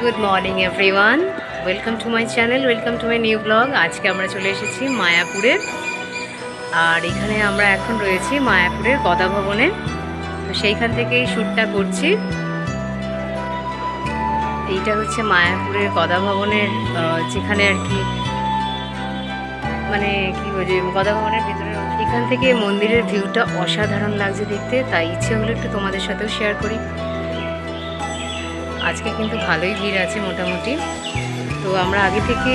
Good morning everyone, welcome to my channel, welcome to my new blog. আজকে আমরা চলে এসেছি মায়াপুরে, আর এখানে আমরা এখন রয়েছি মায়াপুরের গদা ভবনে। তো সেইখান থেকেই শ্যুটটা করছি। এইটা হচ্ছে মায়াপুরের গদা ভবনের যেখানে আর কি মানে কি বলছে গদা ভবনের ভিতরে। এখান থেকে মন্দিরের ভিউটা অসাধারণ লাগছে দেখতে, তাই ইচ্ছে হলো একটু তোমাদের সাথেও শেয়ার করি। আজকে কিন্তু ভালোই ভিড় আছে মোটামুটি। তো আমরা আগে থেকে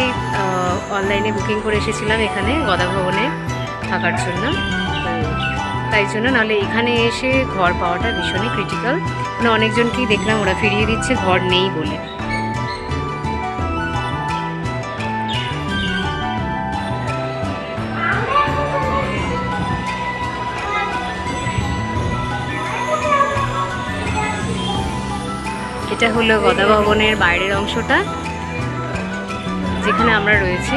অনলাইনে বুকিং করে এসেছিলাম এখানে গদা ভবনে থাকার জন্য, তাই জন্য নাহলে এখানে এসে ঘর পাওয়াটা ভীষণই ক্রিটিক্যাল। মানে অনেকজনকেই দেখলাম ওরা ফিরিয়ে দিচ্ছে ঘর নেই বলে। এটা হলো গদা ভবনের বাইরের অংশটা যেখানে আমরা রয়েছি।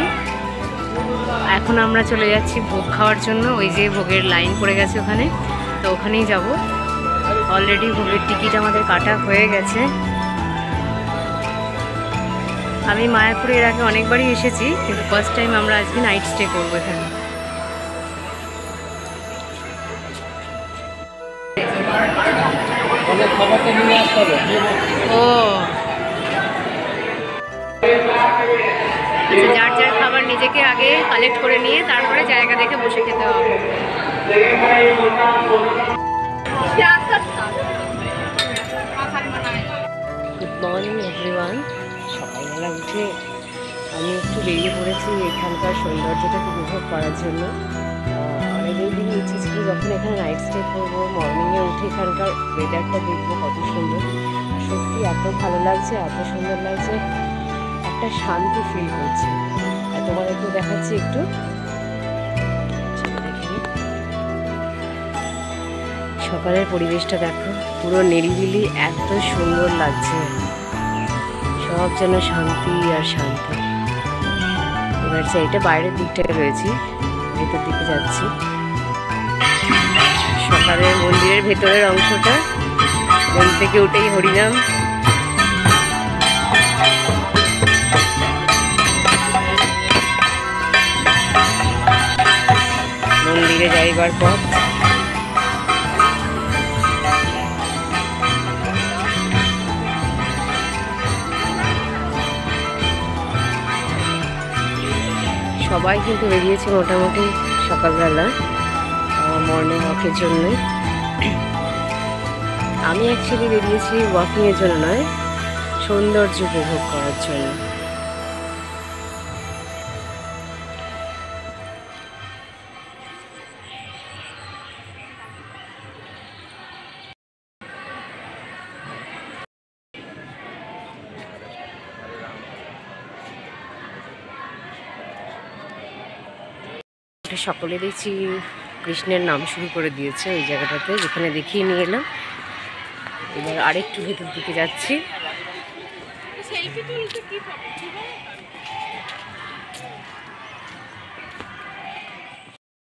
এখন আমরা চলে যাচ্ছি ভোগ খাওয়ার জন্য। ওই যে ভোগের লাইন পড়ে গেছে ওখানে, তো ওখানেই যাব। অলরেডি ভোগের টিকিট আমাদের কাটা হয়ে গেছে। আমি মায়াপুরে এর আগে অনেকবারই এসেছি, কিন্তু ফার্স্ট টাইম আমরা আজকে নাইট স্টে করবো এখানে। ও আচ্ছা, যার যার খাবার নিজেকে আগে কালেক্ট করে নিয়ে তারপরে জায়গা দেখে বসে খেতে হবে। Good morning everyone. সকালবেলা উঠে আমি একটু বেরিয়ে পড়েছি এখানকার সৌন্দর্যটাকে উপভোগ করার জন্য। অনেকের দিনই ইচ্ছে ছিল যখন এখানে নাইট স্টে করবো, মর্নিংয়ে উঠে এখানকার ওয়েদারটা দেখবো কত সুন্দর। সত্যি এত ভালো লাগছে, এত সুন্দর লাগছে, একটা শান্তি ফিল করছি। তোমাদেরকে দেখাচ্ছি একটু। সকালের পরিবেশটা দেখো, পুরো নিরিবিলি, এত সুন্দর লাগছে। সব যেন শান্তি আর শান্তি। এবার এটা বাইরের দিকটায় রয়েছি, ভেতর দিকে যাচ্ছি। সকালের মন্দিরের ভেতরের অংশটা, মন থেকে উঠেই হরিনাম। মন্দিরে যাইবার পথ। সবাই কিন্তু বেরিয়েছে মোটামুটি সকালবেলা মর্নিং ওয়াকের জন্য। আমি অ্যাকচুয়ালি বেরিয়েছি ওয়াকিংয়ের জন্য নয়, সৌন্দর্য উপভোগ করার জন্য। সকলে দেখছি কৃষ্ণের নাম শুরু করে দিয়েছে ওই জায়গাটাতে, যেখানে দেখিয়ে নিয়ে এলাম। এবার আরেকটু ভেতর দিকে যাচ্ছি।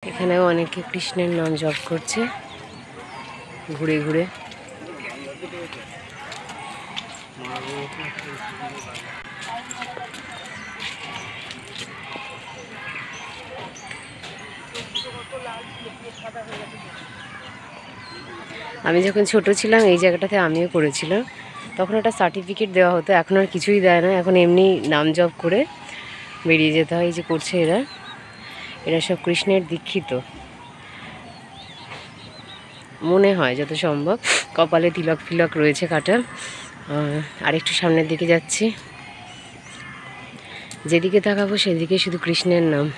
এখানেও অনেকে কৃষ্ণের নাম জপ করছে ঘুরে ঘুরে। আমি যখন ছোট ছিলাম এই জায়গাটাতে আমিও করেছিলাম, তখন একটা সার্টিফিকেট দেওয়া হতো। এখন আর কিছুই দেয় না, এখন এমনি নাম জপ করে বেরিয়ে যেতে হয়। এই যে করছে এরা সব কৃষ্ণের দীক্ষিত মনে হয় যত সম্ভব। কপালে তিলক ফিলক রয়েছে কাটা। আর একটু সামনের দিকে যাচ্ছি, যেদিকে তাকাবো সেদিকে শুধু কৃষ্ণের নাম।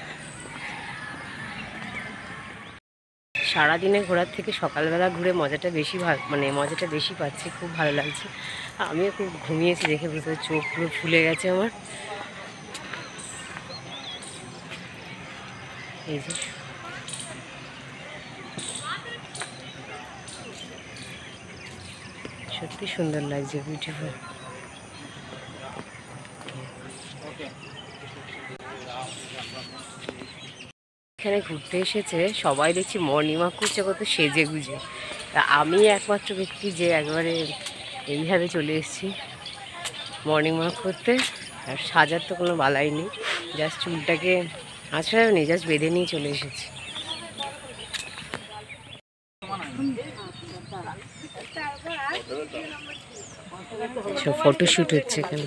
সারাদিনে ঘোরার থেকে সকালবেলা ঘুরে মজাটা বেশি পাচ্ছি, খুব ভালো লাগছে। আমিও খুব ঘুমিয়েছি দেখে, বুঝতে চোখ পুরো ফুলে গেছে আমার। এই যে সত্যি সুন্দর লাগছে, বিউটিফুল। এখানে ঘুরতে এসেছে সবাই দেখছি মর্নিং ওয়াক করছে কত সেজে গুজে। তা আমি একমাত্র ব্যক্তি যে একবারে এইভাবে চলে এসেছি। মর্নিং ওয়াক করতে। আর সাজার তো কোনো বালাই নেই, জাস্ট চুলটাকে আছড়াও নেই, জাস্ট বেঁধে নিয়ে চলে এসেছি। ফটোশ্যুট হচ্ছে এখানে।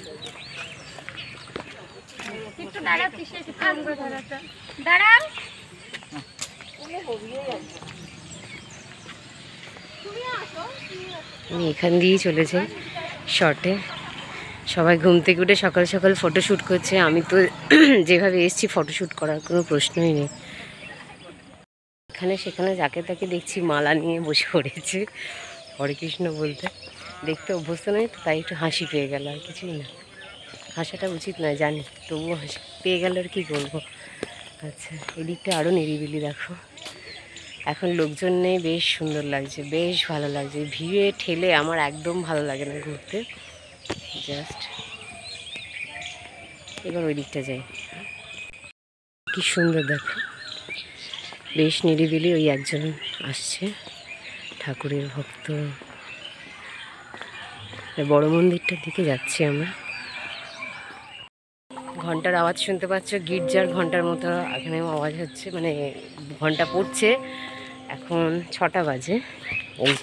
আমি এখান দিয়েই চলেছে শর্টে। সবাই ঘুম থেকে উঠে সকাল সকাল ফটোশ্যুট করছে, আমি তো যেভাবে এসেছি ফটোশ্যুট করার কোনো প্রশ্নই নেই। এখানে সেখানে যাকে তাকে দেখছি মালা নিয়ে বসে পড়েছে হরে কৃষ্ণ বলতে। দেখতে অভ্যস্ত নয় তো, তাই একটু হাসি পেয়ে গেল, আর কিছুই না। হাসাটা উচিত নয় জানি, তবুও হাসি পেয়ে গেল, আর কী করবো। আচ্ছা, এদিকটা আরও নিরিবিলি দেখো, এখন লোকজন নেই, বেশ সুন্দর লাগছে, বেশ ভালো লাগছে। ভিড়ে ঠেলে আমার একদম ভালো লাগে না ঘুরতে। জাস্ট এবার ওই দিকটা যাই, কি সুন্দর দেখো, বেশ নিরিবিলি। ওই একজন আসছে ঠাকুরের ভক্ত, বড় মন্দিরটার দিকে যাচ্ছি আমরা। ঘন্টার আওয়াজ শুনতে পাচ্ছ, গির্জার ঘন্টার মতো এখানেও আওয়াজ হচ্ছে, মানে ঘন্টা পড়ছে। এখন 6টা বাজে, এই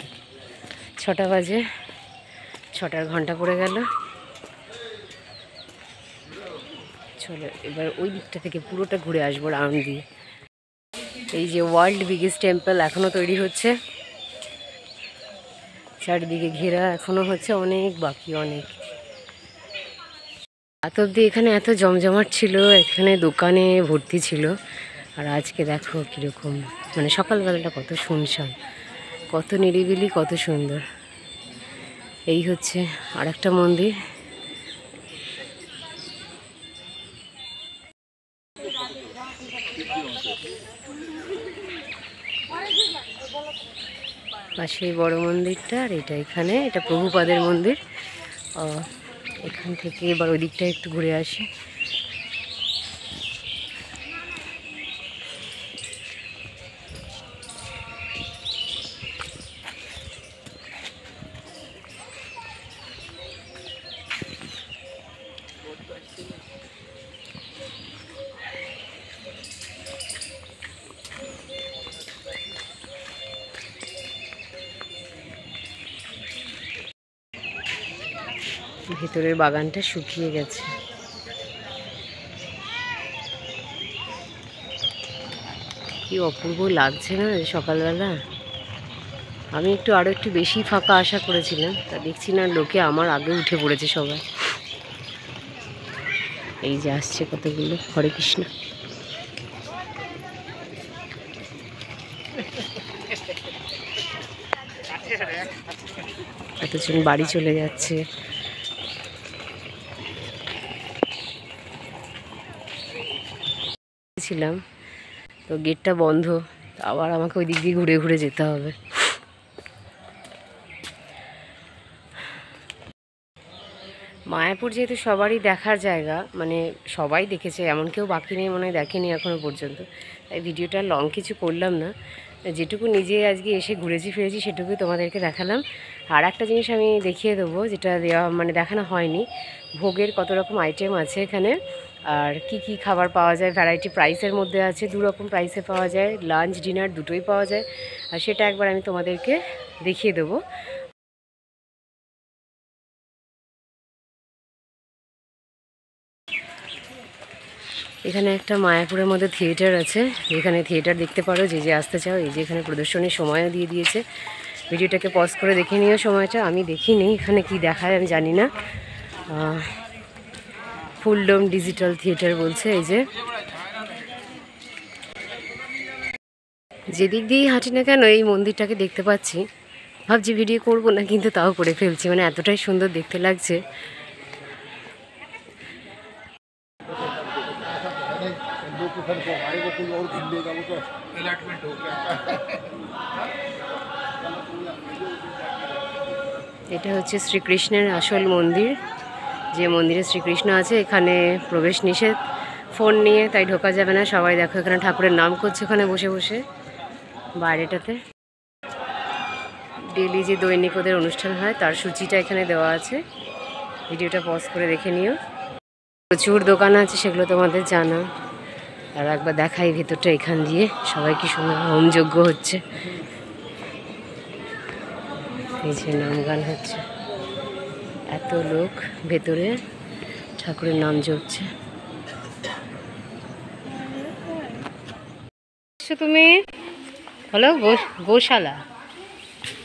6টা বাজে, 6টার ঘন্টা পড়ে গেল। চলো এবার ওই দিকটা থেকে পুরোটা ঘুরে আসবো রাউন্ড দিয়ে। এই যে ওয়ার্ল্ড বিগেস্ট টেম্পল এখনও তৈরি হচ্ছে, চারিদিকে ঘেরা এখনও হচ্ছে, অনেক বাকি, অনেক। এত অবধি এখানে এত জমজমাট ছিল, এখানে দোকানে ভর্তি ছিল। আর আজকে দেখো কীরকম, মানে সকালবেলাটা কত শুনশান, কত নিরিবিলি, কত সুন্দর। এই হচ্ছে আর একটা মন্দির। পাশে বড় মন্দিরটা, আর এটা এখানে, এটা প্রভুপাদের মন্দির। এখান থেকে এবার ওই দিকটা একটু ঘুরে আসি। ভেতরের বাগানটা শুকিয়ে গেছে। কি অপূর্ব লাগছে না সকালবেলা। আমি আরও একটু বেশি ফাঁকা আশা করেছিলাম, তা দেখছি না, লোকে আমার আগে উঠে পড়েছে সবাই। এই যে আসছে কতগুলো, হরে কৃষ্ণ। এতজন বাড়ি চলে যাচ্ছে। ছিলাম তো গেটটা বন্ধ, আবার আমাকে ওই দিক দিয়ে ঘুরে ঘুরে যেতে হবে। মায়াপুর যেহেতু সবারই দেখার জায়গা, মানে সবাই দেখেছে, এমন কেউ বাকি নেই মনে হয় দেখেনি এখনও পর্যন্ত, তাই ভিডিওটা লং কিছু করলাম না। যেটুকু নিজে আজকে এসে ঘুরেছি ফিরেছি সেটুকুই তোমাদেরকে দেখালাম। আর একটা জিনিস আমি দেখিয়ে দেবো, যেটা মানে দেখানো হয়নি, ভোগের কত রকম আইটেম আছে এখানে, আর কি কি খাবার পাওয়া যায়, ভ্যারাইটি প্রাইসের মধ্যে আছে, 2 রকম প্রাইসে পাওয়া যায়, লাঞ্চ ডিনার দুটোই পাওয়া যায়। আর সেটা একবার আমি তোমাদেরকে দেখিয়ে দেবো। এখানে একটা মায়াপুরের মধ্যে থিয়েটার আছে, যেখানে থিয়েটার দেখতে পারো যে যে আসতে চাও। এই যে এখানে প্রদর্শনীর সময়ও দিয়ে দিয়েছে, ভিডিওটাকে পজ করে দেখে নিও সময়টা। আমি দেখিনি এখানে কি দেখায় আমি জানি না। ফুলডোম ডিজিটাল থিয়েটার বলছে। এই যে যেদিক দিয়েই হাঁটি না কেন এই মন্দিরটাকে দেখতে পাচ্ছি, ভাবছি ভিডিও করব না, কিন্তু তাও করে ফেলছি, মানে এতটাই সুন্দর দেখতে লাগছে। এটা হচ্ছে শ্রীকৃষ্ণের আসল মন্দির, যে মন্দিরে শ্রীকৃষ্ণ আছে। এখানে প্রবেশ নিষেধ, ফোন নিয়ে তাই ঢোকা যাবে না। সবাই দেখো এখানে ঠাকুরের নাম করছে ওখানে বসে বসে বাইরেটাতে। ডেলি যে দৈনিক ওদের অনুষ্ঠান হয় তার সূচিটা এখানে দেওয়া আছে, ভিডিওটা পজ করে দেখে নিও। প্রচুর দোকান আছে, সেগুলো তোমাদের জানা। আর একবার দেখাই ভেতরটা এখান দিয়ে, সবাই কি সুন্দর হোমযজ্ঞ হচ্ছে। এই যে নাম গান হচ্ছে, এত লোক ভেতরে ঠাকুরের নাম জপছে। তুমি হলো গোশালা,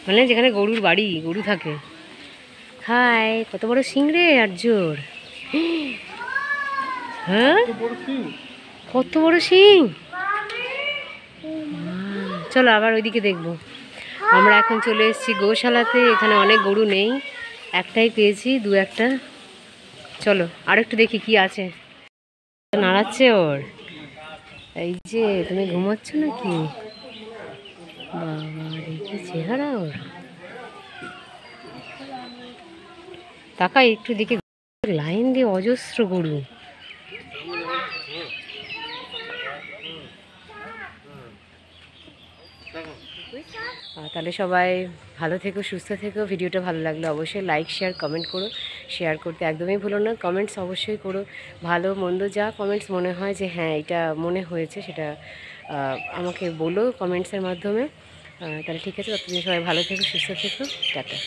মানে যেখানে গরুর বাড়ি, গরু থাকে। হাই, কত বড় সিং রে, আর জোর। হ্যাঁ, কত বড় সিং। চলো আবার ওইদিকে দেখবো। আমরা এখন চলে এসেছি গোশালাতে। এখানে অনেক গরু নেই, একটাই পেয়েছি, দু একটা। চলো আর একটু দেখি কি আছে। নাড়াচ্ছে ওর। এই যে তুমি ঘুমাচ্ছ নাকি? বাবা রে, কি চেহারা ওর। তাকাই একটু দিকে, লাইন দিয়ে অজস্র গরু। তাহলে সবাই ভালো থেকো, সুস্থ থেকো। ভিডিওটা ভালো লাগলে অবশ্যই লাইক, শেয়ার, কমেন্ট করো। শেয়ার করতে একদমই ভুলো না। কমেন্টস অবশ্যই করো, ভালো মন্দ যা কমেন্টস মনে হয় যে হ্যাঁ এটা মনে হয়েছে, সেটা আমাকে বলো কমেন্টসের মাধ্যমে। তাহলে ঠিক আছে, ততদিন সবাই ভালো থেকো, সুস্থ থেকো, টাটা।